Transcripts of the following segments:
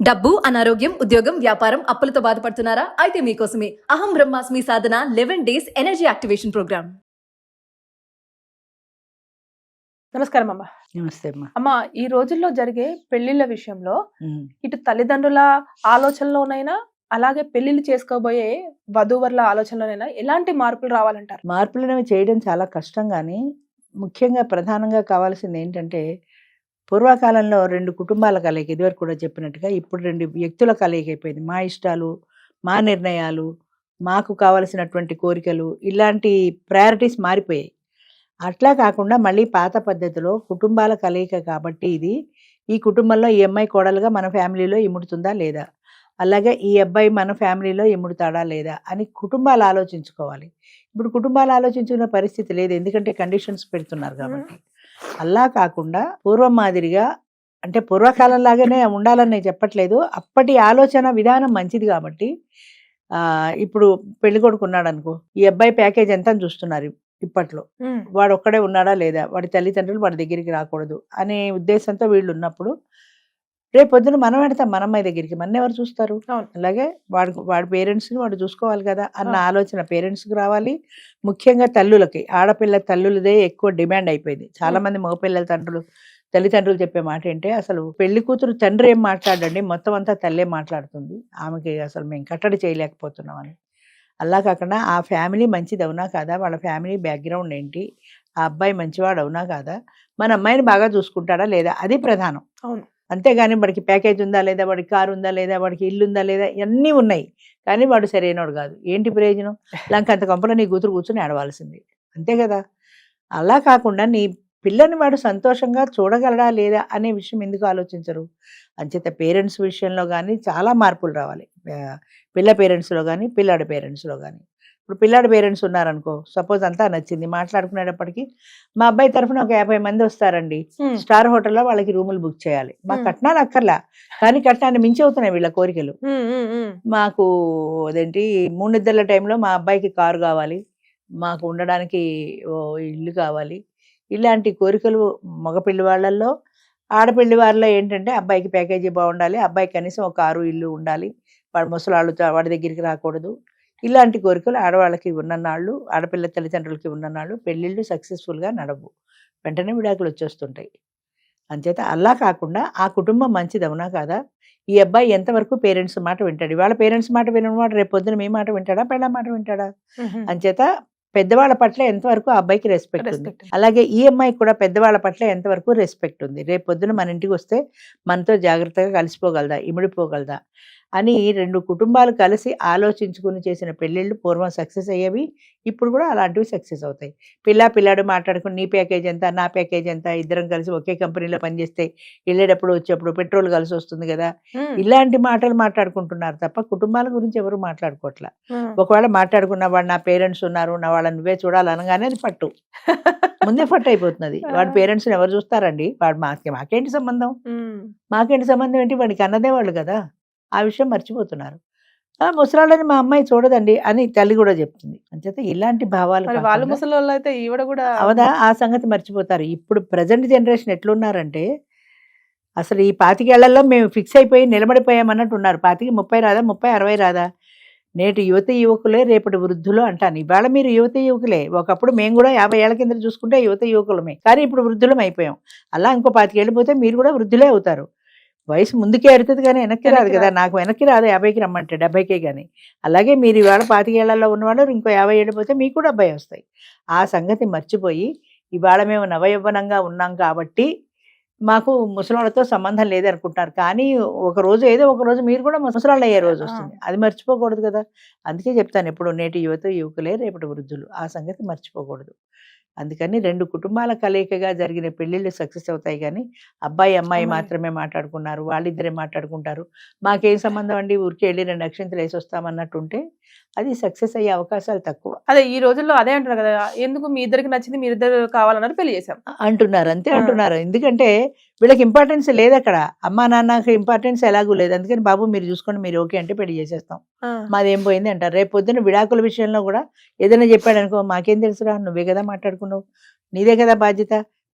డబ్బు, అనారోగ్యం, ఉద్యోగం, వ్యాపారం, అప్పులతో బాధపడుతున్నారా? అయితే మీకోసమే అహం బ్రహ్మాస్మి సాధన 11 డేస్ ఎనర్జీ యాక్టివేషన్ ప్రోగ్రామ్. నమస్కారం అమ్మ. నమస్తే అమ్మా. అమ్మ, ఈ రోజుల్లో జరిగే పెళ్లిళ్ళ విషయంలో ఉమ్. ఇటు తల్లిదండ్రుల ఆలోచనలోనైనా అలాగే పెళ్లిళ్ళు చేసుకోబోయే వధూవరుల ఆలోచనలోనైనా ఎలాంటి మార్పులు రావాలంటారు? మార్పులు అనేవి చేయడం చాలా కష్టం, కానీ ముఖ్యంగా ప్రధానంగా కావాల్సింది ఏంటంటే పూర్వకాలంలో రెండు కుటుంబాల కలయిక, ఇదివరకు కూడా చెప్పినట్టుగా ఇప్పుడు రెండు వ్యక్తుల కలయిక అయిపోయింది. మా ఇష్టాలు, మా నిర్ణయాలు, మాకు కావలసినటువంటి కోరికలు, ఇలాంటి ప్రయారిటీస్ మారిపోయాయి. అట్లా కాకుండా మళ్ళీ పాత పద్ధతిలో కుటుంబాల కలయిక కాబట్టి ఈ కుటుంబంలో ఈ అమ్మాయి కోడలుగా మన ఫ్యామిలీలో ఇముడుతుందా లేదా, అలాగే ఈ అబ్బాయి మన ఫ్యామిలీలో ఇముడుతాడా లేదా అని కుటుంబాలు ఆలోచించుకోవాలి. ఇప్పుడు కుటుంబాలు ఆలోచించుకునే పరిస్థితి లేదు, ఎందుకంటే కండిషన్స్ పెడుతున్నారు కాబట్టి. అలా కాకుండా పూర్వం మాదిరిగా, అంటే పూర్వకాలం లాగానే ఉండాలని నేను చెప్పట్లేదు, అప్పటి ఆలోచన విధానం మంచిది కాబట్టి ఇప్పుడు పెళ్లి కొడుకు ఉన్నాడు అనుకో, ఈ అబ్బాయి ప్యాకేజ్ ఎంత అని చూస్తున్నారు ఇప్పట్లో. వాడు ఒక్కడే ఉన్నాడా లేదా, వాడి తల్లిదండ్రులు వాడి దగ్గరికి రాకూడదు అనే ఉద్దేశంతో వీళ్ళు ఉన్నప్పుడు, రేపు పొద్దున మనం పెడతాం మన అమ్మాయి దగ్గరికి, మన ఎవరు చూస్తారు? అలాగే వాడి పేరెంట్స్ని వాడు చూసుకోవాలి కదా అన్న ఆలోచన పేరెంట్స్కి రావాలి. ముఖ్యంగా తల్లులకి, ఆడపిల్ల తల్లులదే ఎక్కువ డిమాండ్ అయిపోయింది. చాలా మంది మగపిల్లల తల్లిదండ్రులు చెప్పే మాట ఏంటంటే, అసలు పెళ్లి కూతురు తండ్రి ఏం మాట్లాడండి, మొత్తం అంతా తల్లే మాట్లాడుతుంది, ఆమెకి అసలు మేము కట్టడి చేయలేకపోతున్నాం అని. అలా కాకుండా ఆ ఫ్యామిలీ మంచిది అవునా కాదా, వాళ్ళ ఫ్యామిలీ బ్యాక్గ్రౌండ్ ఏంటి, ఆ అబ్బాయి మంచివాడు అవునా కాదా, మన అమ్మాయిని బాగా చూసుకుంటాడా లేదా, అది ప్రధానం. అవును. అంతేగాని వాడికి ప్యాకేజ్ ఉందా లేదా, వాడికి కారు ఉందా లేదా, వాడికి ఇల్లు ఉందా లేదా, ఇవన్నీ ఉన్నాయి కానీ వాడు సరైనవాడు కాదు, ఏంటి ప్రయోజనం? లంకంత కంపలో నీ కూతురు కూర్చొని ఆడవలసింది, అంతే కదా. అలా కాకుండా నీ పిల్లని వాడు సంతోషంగా చూడగలడా లేదా అనే విషయం ఎందుకు ఆలోచించరు? అంచేత పేరెంట్స్ విషయంలో కానీ చాలా మార్పులు రావాలి, పిల్ల పేరెంట్స్లో కానీ పిల్లాడి పేరెంట్స్లో కానీ. ఇప్పుడు పిల్లాడి పేరెంట్స్ ఉన్నారనుకో, సపోజ్ అంతా నచ్చింది, మాట్లాడుకునేటప్పటికి మా అబ్బాయి తరఫున ఒక 50 మంది వస్తారండి, స్టార్ హోటల్లో వాళ్ళకి రూములు బుక్ చేయాలి, మా కట్నాలు అక్కర్లా, కానీ కట్నాన్ని మించి అవుతున్నాయి వీళ్ళ కోరికలు. మాకు అదేంటి 3 నిద్రల టైంలో మా అబ్బాయికి కారు కావాలి, మాకు ఉండడానికి ఇల్లు కావాలి, ఇలాంటి కోరికలు మగపిల్లి వాళ్ళల్లో. ఆడపిల్లి వాళ్ళలో ఏంటంటే అబ్బాయికి ప్యాకేజీ బాగుండాలి, అబ్బాయికి కనీసం ఒక కారు ఇల్లు ఉండాలి, వాడు ముసలాళ్ళతో వాడి దగ్గరికి రాకూడదు, ఇలాంటి కోరికలు ఆడవాళ్ళకి ఉన్ననాళ్ళు, ఆడపిల్ల తల్లిదండ్రులకి ఉన్ననాళ్ళు పెళ్ళిళ్ళు సక్సెస్ఫుల్గా నడవు, వెంటనే విడాకులు వచ్చేస్తుంటాయి. అంచేత అలా కాకుండా ఆ కుటుంబం మంచిది అవునా కాదా, ఈ అబ్బాయి ఎంతవరకు పేరెంట్స్ మాట వింటాడు, వాళ్ళ పేరెంట్స్ మాట వినమాట రేపు పొద్దున మీ మాట వింటాడా, పెళ్ళ మాట వింటాడా? అంచేత పెద్దవాళ్ళ పట్ల ఎంతవరకు ఆ అబ్బాయికి రెస్పెక్ట్ ఉంది, అలాగే ఈ అమ్మాయికి కూడా పెద్దవాళ్ళ పట్ల ఎంతవరకు రెస్పెక్ట్ ఉంది, రేపు పొద్దున మన ఇంటికి వస్తే మనతో జాగ్రత్తగా కలిసిపోగలదా, ఇమిడిపోగలదా అని రెండు కుటుంబాలు కలిసి ఆలోచించుకుని చేసిన పెళ్ళిళ్ళు పూర్వం సక్సెస్ అయ్యేవి, ఇప్పుడు కూడా అలాంటివి సక్సెస్ అవుతాయి. పిల్లాడు మాట్లాడుకుని నీ ప్యాకేజ్ ఎంత, నా ప్యాకేజ్ ఎంత, ఇద్దరం కలిసి ఒకే కంపెనీలో పనిచేస్తే వెళ్ళేటప్పుడు వచ్చేప్పుడు పెట్రోల్ కలిసి వస్తుంది కదా, ఇలాంటి మాటలు మాట్లాడుకుంటున్నారు తప్ప కుటుంబాల గురించి ఎవరు మాట్లాడుకోవట్లా. ఒకవేళ మాట్లాడుకున్న వాడు నా పేరెంట్స్ ఉన్నారు, నా వాళ్ళని నువ్వే చూడాలనగానే అది పట్టు ముందే పట్టు అయిపోతున్నది. వాడి పేరెంట్స్ని ఎవరు చూస్తారండి, వాడు మాకేంటి సంబంధం, మాకేంటి సంబంధం ఏంటి, వాడికి అన్నదే వాళ్ళు కదా, ఆ విషయం మర్చిపోతున్నారు. ముసలాళ్ళని మా అమ్మాయి చూడదండి అని తల్లి కూడా చెప్తుంది. అంచేత ఇలాంటి భావాలు వాళ్ళు ముసలి అయితే ఈవిడ కూడా అవదా, ఆ సంగతి మర్చిపోతారు. ఇప్పుడు ప్రజెంట్ జనరేషన్ ఎట్లున్నారంటే, అసలు ఈ 25 ఏళ్లలో మేము ఫిక్స్ అయిపోయి నిలబడిపోయామన్నట్టు ఉన్నారు. 25, 30 రాదా, 30, 60 రాదా, నేటి యువకులే రేపటి వృద్ధులు అంటాను. ఇవాళ మీరు యువకులే, ఒకప్పుడు మేము కూడా 50 ఏళ్ల కింద చూసుకుంటే యువకులమే, కానీ ఇప్పుడు వృద్ధులం అయిపోయాం. అలా ఇంకో 25 ఏళ్ళు పోతే మీరు కూడా వృద్ధులే అవుతారు. వయసు ముందుకే ఎడుతుంది కానీ వెనక్కి రాదు కదా, నాకు వెనక్కి రాదు 50కి రమ్మంటే 70కే కానీ. అలాగే మీరు ఇవాళ 25 ఏళ్లలో ఉన్నవాళ్ళు ఇంకో 50 ఏళ్ళు పోతే మీకు కూడా 70 వస్తాయి. ఆ సంగతి మర్చిపోయి ఇవాళ మేము నవయవ్వనంగా ఉన్నాం కాబట్టి మాకు ముసలాళ్ళతో సంబంధం లేదనుకుంటున్నారు, కానీ ఒక రోజు మీరు కూడా ముసలాళ్ళు అయ్యే రోజు వస్తుంది, అది మర్చిపోకూడదు కదా. అందుకే చెప్తాను ఎప్పుడు, నేటి యువకులే రేపటి వృద్ధులు, ఆ సంగతి మర్చిపోకూడదు. అందుకని రెండు కుటుంబాల కలయికగా జరిగిన పెళ్ళిళ్ళు సక్సెస్ అవుతాయి, కానీ అబ్బాయి అమ్మాయి మాత్రమే మాట్లాడుకున్నారు, వాళ్ళిద్దరే మాట్లాడుకుంటారు, మాకేం సంబంధం అండి, ఊరికే వెళ్ళి 2 అక్షంతలు వేసి వస్తామన్నట్టుంటే అది సక్సెస్ అయ్యే అవకాశాలు తక్కువ. అదే ఈ రోజుల్లో అదే అంటారు కదా, ఎందుకు మీ ఇద్దరికి నచ్చింది మీరిద్దరు కావాలన్నారు పెళ్లి చేశాం అంటున్నారు, అంతే అంటున్నారు. ఎందుకంటే వీళ్ళకి ఇంపార్టెన్స్ లేదు అక్కడ, అమ్మా నాన్నకి ఇంపార్టెన్స్ ఎలాగూ లేదు. అందుకని బాబు మీరు చూసుకోండి, మీరు ఓకే అంటే పెళ్లి చేసేస్తాం, మాదేం పోయింది అంటారు. రేపు పొద్దున్న విడాకుల విషయంలో కూడా ఏదైనా చెప్పాడు అనుకో, మాకేం తెలుసురా, నువ్వే కదా మాట్లాడుకున్నావు, నీదే కదా బాధ్యత,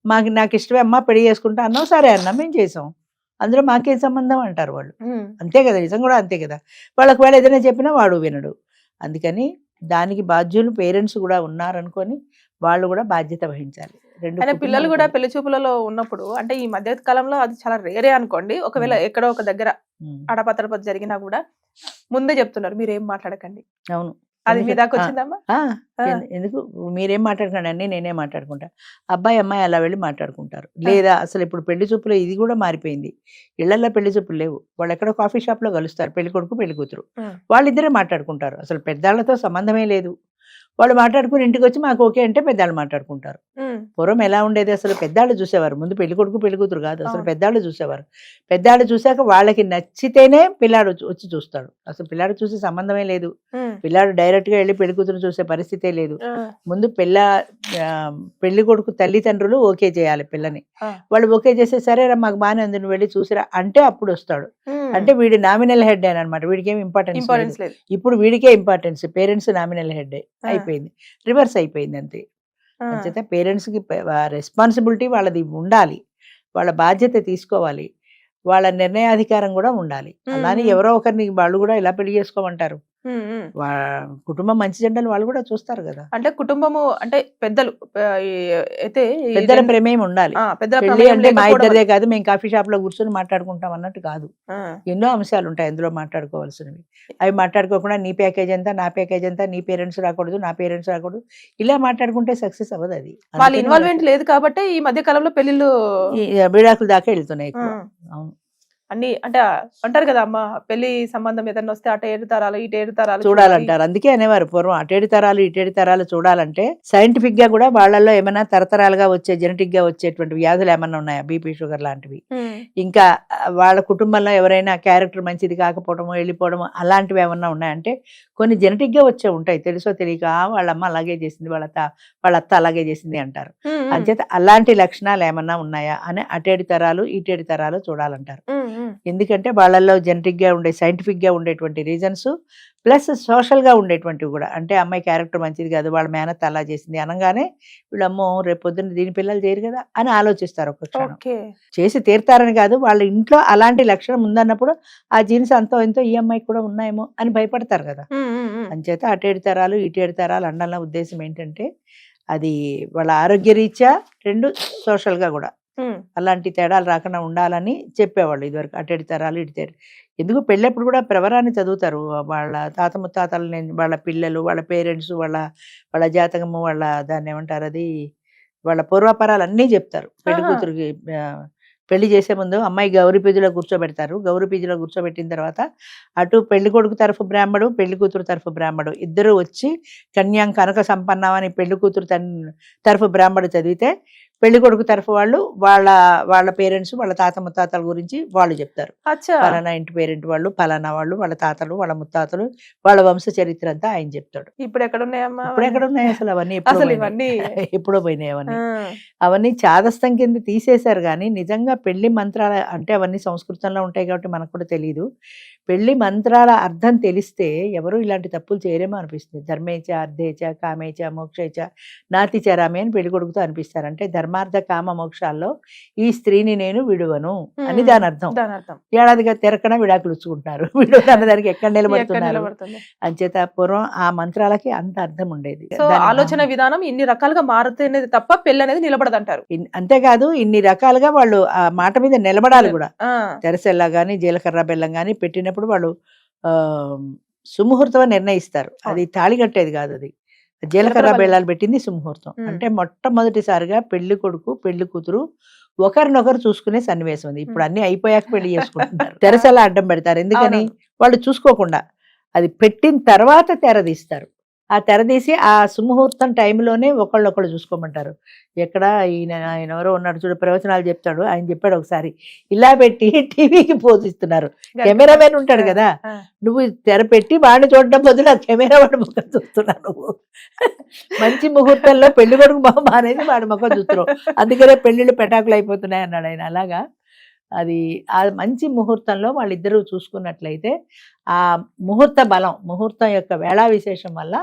నాకు ఇష్టమే అమ్మా పెళ్లి చేసుకుంటా అన్నావు, సరే అన్నా మేము చేసాం, అందులో మాకేం సంబంధం అంటారు వాళ్ళు. అంతే కదా, నిజం కూడా అంతే కదా. వాళ్ళకి వాళ్ళు ఏదైనా చెప్పినా వాడు వినడు. అందుకని దానికి బాధ్యులు పేరెంట్స్ కూడా ఉన్నారనుకొని వాళ్ళు కూడా బాధ్యత వహించాలి. రెండు ఆయన పిల్లలు కుటుంబాలు కూడా పెళ్లి చూపులలో ఉన్నప్పుడు అంటే ఈ మధ్య కాలంలో అది చాలా రేరే అనుకోండి. ఒకవేళ ఎక్కడో ఒక దగ్గర ఉమ్, అడపతడప జరిగినా కూడా ముందే చెప్తున్నారు మీరు ఏం మాట్లాడకండి. అవును. అది మీ దాకా ఎందుకంటే- వచ్చిందమ్మా? ఆ, ఆ. ఎందుకు మీరేం మాట్లాడకండి అన్నీ నేనే మాట్లాడుకుంటా. అబ్బాయి అమ్మాయి అలా వెళ్ళి మాట్లాడుకుంటారు. లేదా అసలు ఇప్పుడు పెళ్లి చూపులో ఇది కూడా మారిపోయింది. ఇళ్లలో పెళ్లి చూపులు లేవు. వాళ్ళు ఎక్కడో కాఫీ షాప్ లో కలుస్తారు, పెళ్లి కొడుకు పెళ్లి కూతురు. వాళ్ళిద్దరే మాట్లాడుకుంటారు. అసలు పెద్దాళ్లతో సంబంధమే లేదు. వాళ్ళు మాట్లాడుకుని ఇంటికి వచ్చి మాకు ఓకే అంటే పెద్దాళ్ళు మాట్లాడుకుంటారు. పూర్వం ఎలా ఉండేది, అసలు పెద్దాళ్ళు చూసేవారు. ముందు పెళ్లి కొడుకు పెళ్లి కూతురు కాదు, అసలు అవును. పెద్దాళ్ళు చూసేవారు. పెద్దాళ్ళు చూశాక వాళ్ళకి నచ్చితేనే పిల్లాడు వచ్చి చూస్తాడు. అసలు పిల్లాడు చూసే సంబంధమే లేదు. పిల్లాడు డైరెక్ట్ గా వెళ్ళి పెళ్లి కూతురు చూసే పరిస్థితే లేదు. ముందు పెళ్లి కొడుకు తల్లిదండ్రులు ఓకే చేయాలి పిల్లని. ఆ. వాళ్ళు ఓకే చేస్తే సరేరా మాకు బాగానే ఉంది నువ్వు వెళ్ళి చూసిరా అంటే అప్పుడు వస్తాడు. అంటే వీడి నామినల్ హెడ్ అనమాట, వీడికి ఏం ఇంపార్టెన్స్ ఇంపార్టెన్స్ లేదు. ఇప్పుడు వీడికే ఇంపార్టెన్స్. పేరెంట్స్ నామినల్ హెడ్ అయిపోయింది, రివర్స్ అయిపోయింది అంతే. అంచేత పేరెంట్స్ కి రెస్పాన్సిబిలిటీ వాళ్ళది ఉండాలి, వాళ్ళ బాధ్యత తీసుకోవాలి, వాళ్ళ నిర్ణయాధికారం కూడా ఉండాలి. అలానే ఎవరో ఒకరిని వాళ్ళు కూడా ఇలా పెళ్లి చేసుకోమంటారు. కుటుంబం మంచి చెడ్డలు వాళ్ళు కూడా చూస్తారు కదా. అంటే కుటుంబము అంటే పెద్దలు అయితే ఈ పెద్దల రెండు- ప్రేమేం ఉండాలి. పెద్దల పెళ్లి ప్రమేయం అంటే మా లేకపోవడం ఇద్దరిదే కాదు, మేము కాఫీ షాప్ లో కూర్చొని మాట్లాడుకుంటాం అన్నట్టు కాదు. వల్ల. ఎన్నో అంశాలు ఉంటాయి అందులో మాట్లాడుకోవాల్సినవి. అవి మాట్లాడుకోకుండా నీ ప్యాకేజ్ ఎంత, నా ప్యాకేజ్ ఎంత, నీ పేరెంట్స్ రాకూడదు, నా పేరెంట్స్ రాకూడదు, ఇలా మాట్లాడుకుంటే సక్సెస్ అవ్వదు. అది వాళ్ళ అందుకని ఇన్వాల్వ్మెంట్ లేదు కాబట్టి ఈ మధ్య కాలంలో పెళ్లిళ్ళు ఈ విడాకుల దాకా వెళ్తున్నాయి ఎక్కువ. అవును. అన్ని అంటే అంటారు కదా అమ్మ, పెళ్లి సంబంధం ఏదైనా వస్తే అటు 7 తరాలు ఇటు 7 తరాలు చూడాలంటారు. అందుకే అనేవారు పూర్వం అటేడు తరాలు ఇటేడు తరాలు చూడాలంటే సైంటిఫిక్ గా కూడా వాళ్ళల్లో ఏమైనా తరతరాలుగా వచ్చే జెనెటిక్ గా వచ్చేటువంటి వ్యాధులు ఏమైనా ఉన్నాయా, బీపీ షుగర్ లాంటివి, ఇంకా వాళ్ళ కుటుంబంలో ఎవరైనా క్యారెక్టర్ మంచిది కాకపోవడము, వెళ్ళిపోవడము అలాంటివి ఏమన్నా ఉన్నాయంటే కొన్ని జెనెటిక్ గా వచ్చే ఉంటాయి. తెలుసో తెలియక వాళ్ళ అమ్మ అలాగే చేసింది, వాళ్ళ అత్త అలాగే చేసింది అంటారు. అంచేత అలాంటి లక్షణాలు ఏమన్నా ఉన్నాయా అని అటేడు తరాలు ఇటేడు తరాలు చూడాలంటారు. ఎందుకంటే వాళ్ళల్లో జెనెటిక్ గా ఉండే సైంటిఫిక్ గా ఉండేటువంటి రీజన్స్ ప్లస్ సోషల్ గా ఉండేటువంటివి కూడా. అంటే అమ్మాయి క్యారెక్టర్ మంచిది కాదు, వాళ్ళ మేనత్త అలా చేసింది అనగానే వీళ్ళమ్మో రేపు పొద్దున్న దీని పిల్లలు చేయరు కదా అని ఆలోచిస్తారు ఒక క్షణం. చేసి తీరుతారని కాదు, వాళ్ళ ఇంట్లో అలాంటి లక్షణం ఉందన్నప్పుడు ఆ జీన్స్ అంతో ఎంతో ఈ అమ్మాయికి కూడా ఉన్నాయేమో అని భయపడతారు కదా. అంచేత అటేడు తరాలు ఇటేడు తరాలు అనడంలో ఉద్దేశం ఏంటంటే అది వాళ్ళ ఆరోగ్య రీత్యా రెండు సోషల్ గా కూడా అలాంటి తేడాలు రాకుండా ఉండాలని చెప్పేవాళ్ళు ఇదివరకు. అటేడు తరాలు ఇటు తేడు ఎందుకు పెళ్ళప్పుడు కూడా ప్రవరాన్ని చదువుతారు. వాళ్ళ తాత ముత్తాతలు, వాళ్ళ పిల్లలు, వాళ్ళ పేరెంట్స్, వాళ్ళ జాతకము, వాళ్ళ దాన్ని ఏమంటారు అది, వాళ్ళ పూర్వాపరాలు అన్నీ చెప్తారు. పెళ్లి కూతురికి పెళ్లి చేసే ముందు అమ్మాయి గౌరీ పూజలో కూర్చోబెడతారు. గౌరీ పూజలో కూర్చోబెట్టిన తర్వాత అటు పెళ్లి కొడుకు తరఫు బ్రాహ్మడు, పెళ్లి కూతురు తరఫు బ్రాహ్మడు ఇద్దరు వచ్చి కన్యాం కనక సంపన్నం అని పెళ్లి కూతురు తరఫు బ్రాహ్మడు చదివితే పెళ్లి కొడుకు తరఫు వాళ్ళు వాళ్ళ పేరెంట్స్, వాళ్ళ తాత ముత్తాతల గురించి వాళ్ళు చెప్తారు. పలానా ఇంటి పేరెంట్ వాళ్ళు, పలానా వాళ్ళు, వాళ్ళ తాతలు, వాళ్ళ ముత్తాతలు, వాళ్ళ వంశ చరిత్ర అంతా ఆయన చెప్తాడు. ఇప్పుడు ఎక్కడ ఉన్నాయమ్మా? ఇప్పుడు ఎక్కడ ఉన్నాయి అసలు అవన్నీ? అసలు ఇవన్నీ ఎప్పుడో పోయినాయి అవన్నీ. అవన్నీ చాదస్తం కింద తీసేశారు. కానీ నిజంగా పెళ్లి మంత్రాల అంటే అవన్నీ సంస్కృతంలో ఉంటాయి కాబట్టి మనకు కూడా తెలియదు. పెళ్లి మంత్రాల అర్థం తెలిస్తే ఎవరు ఇలాంటి తప్పులు చేయరేమో అనిపిస్తుంది. ధర్మేచ అర్ధేచ కామేచ మోక్షేచ నాతి చరామి అని పెళ్లి కొడుకుతో అనిపిస్తారు. అంటే ధర్మార్థ కామ మోక్షాల్లో ఈ స్త్రీని నేను విడువను అని దాని అర్థం. ఏడాదిగా తెరకన విడాకులు ఇచ్చుకుంటున్నారు. విడువను అన్నదానికి ఎక్కడ నిలబడుతున్నారు. అంచేత పూర్వం ఆ మంత్రాలకి అంత అర్థం ఉండేది. ఆలోచన విధానం ఇన్ని రకాలుగా మారుతున్నది తప్ప పెళ్లి అనేది నిలబడదంటారు. అంతేకాదు ఇన్ని రకాలుగా వాళ్ళు ఆ మాట మీద నిలబడాలి కూడా. తెరసెల్లా గానీ జీలకర్ర బెల్లం గానీ పెట్టినప్పుడు వాళ్ళు సుముహూర్తం నిర్ణయిస్తారు. అది తాళి కట్టేది కాదు, అది జీలకర్ర బెల్లాలు పెట్టింది సుముహూర్తం. అంటే మొట్టమొదటిసారిగా పెళ్లి కొడుకు పెళ్లి కూతురు ఒకరినొకరు చూసుకునే సన్నివేశం అది. ఇప్పుడు అన్ని అయిపోయాక పెళ్లి చేసుకుంటున్నారు. తెరసెల్లా అడ్డం పెడతారు. ఎందుకని? వాళ్ళు చూసుకోకుండా అది పెట్టిన తర్వాత తెరదీస్తారు. ఆ తెరదీసి ఆ సుముహూర్తం టైంలోనే ఒకళ్ళు చూసుకోమంటారు. ఎక్కడ ఆయన ఎవరో ఉన్నాడు చూడు, ప్రవచనాలు చెప్తాడు, ఆయన చెప్పాడు ఒకసారి ఇలా పెట్టి టీవీకి పోషిస్తున్నారు. కెమెరామెన్ ఉంటాడు కదా, నువ్వు తెర పెట్టి వాడిని చూడడం బదులు ఆ కెమెరా వాడి ముఖం చూస్తున్నావు. నువ్వు మంచి ముహూర్తంలో పెళ్లి కొడుకు మొహం మానేసి వాడి ముఖం చూస్తున్నావు. అందుకనే పెళ్లిళ్ళు పెటాకులు అయిపోతున్నాయి అన్నాడు ఆయన. అలాగా అది ఆ మంచి ముహూర్తంలో వాళ్ళిద్దరూ చూసుకున్నట్లయితే ఆ ముహూర్తం యొక్క వేళా విశేషం వల్ల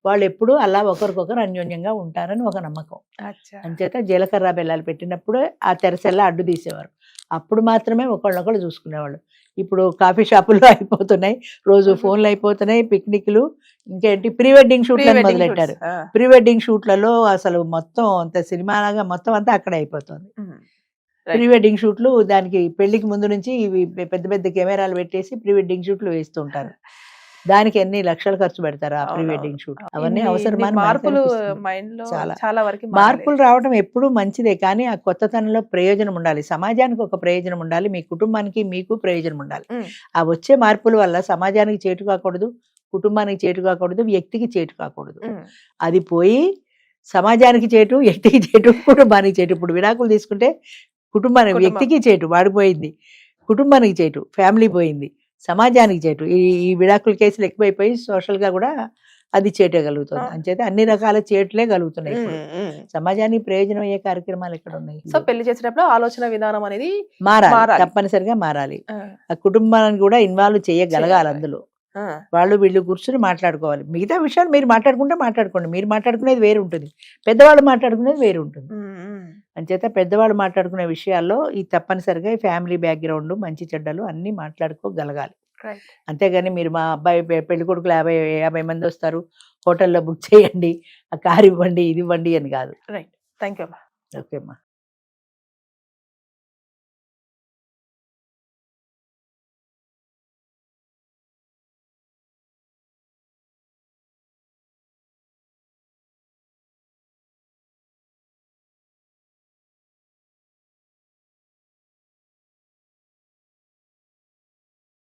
వాళ్ళు ఎప్పుడూ అలా ఒకరికొకరు అన్యోన్యంగా ఉంటారని ఒక నమ్మకం. అచ్చా. అంచేత జీలకర్ర బెల్లాలు పెట్టినప్పుడు ఆ తెరసెల్లా అడ్డు తీసేవారు. అప్పుడు మాత్రమే ఒకళ్ళొకళ్ళు చూసుకునేవాళ్ళు. ఇప్పుడు కాఫీ షాపుల్లో అయిపోతున్నాయి, రోజు ఫోన్లు అయిపోతున్నాయి, పిక్నిక్లు, ఇంకేంటి ప్రీ వెడ్డింగ్ షూట్లు అని Pre-wedding మొదలెట్టారు. shoots. ప్రీ వెడ్డింగ్ షూట్లలో అసలు మొత్తం అంత సినిమాలాగా మొత్తం అంతా అక్కడే అయిపోతుంది. Right. ప్రీ వెడ్డింగ్ షూట్లు దానికి పెళ్లికి ముందు నుంచి ఇవి పెద్ద పెద్ద కెమెరాలు పెట్టేసి ప్రీ వెడ్డింగ్ షూట్లు వేస్తుంటారు. దానికి ఎన్ని లక్షలు ఖర్చు పెడతారు ఆ ప్రీ అవునవును. Wedding shoot. అవన్నీ ఇన్ని అవసరమా అని మార్పులు మనకు అనిపిస్తుంది. మైండ్ లో చాలా. చాలా వరకు మార్పులు రావడం ఎప్పుడూ మంచిదే, కానీ ఆ కొత్తతనంలో ప్రయోజనం ఉండాలి. సమాజానికి ఒక ప్రయోజనం ఉండాలి, మీ కుటుంబానికి మీకు ప్రయోజనం ఉండాలి. ఆ వచ్చే మార్పుల వల్ల సమాజానికి చేటు కాకూడదు, కుటుంబానికి చేటు కాకూడదు, వ్యక్తికి చేటు కాకూడదు. అది పోయి సమాజానికి చేటు, వ్యక్తికి చేటు, కుటుంబానికి చేటు. ఇప్పుడు విడాకులు తీసుకుంటే కుటుంబానికి, వ్యక్తికి చేటు వాడిపోయింది, కుటుంబానికి చేటు, ఫ్యామిలీ పోయింది, సమాజానికి చేటు. ఈ విడాకుల కేసులు ఎక్కువైపోయి సోషల్ గా కూడా అది చేటే కలుగుతుంది. అంచేత అన్ని రకాల చేటులే కలుగుతున్నాయి ఇప్పుడు. సమాజానికి ప్రయోజనం అయ్యే కార్యక్రమాలు ఎక్కడ ఉన్నాయి? సో పెళ్లి చేసేటప్పుడు ఆలోచన విధానం అనేది మారాలి, తప్పనిసరిగా మారాలి. ఆ కుటుంబాన్ని కూడా ఇన్వాల్వ్ చేయగలగాలి. అందులో వాళ్ళు వీళ్ళు కూర్చుని మాట్లాడుకోవాలి. మిగతా విషయాలు మీరు మాట్లాడుకోండి, మీరు మాట్లాడుకునేది వేరు ఉంటుంది, పెద్దవాళ్ళు మాట్లాడుకునేది వేరు ఉంటుంది. అంచేత పెద్దవాళ్ళు మాట్లాడుకునే విషయాల్లో ఈ తప్పనిసరిగా ఈ ఫ్యామిలీ బ్యాక్గ్రౌండ్, మంచి చెడ్డలు అన్నీ మాట్లాడుకోగలగాలి. అంతేగాని మీరు మా అబ్బాయి పెళ్లి కొడుకులు 50 మంది వస్తారు, హోటల్లో బుక్ చేయండి, ఆ కారు ఇవ్వండి, ఇది ఇవ్వండి అని కాదు. రైట్. Thank you. ఓకే అమ్మా.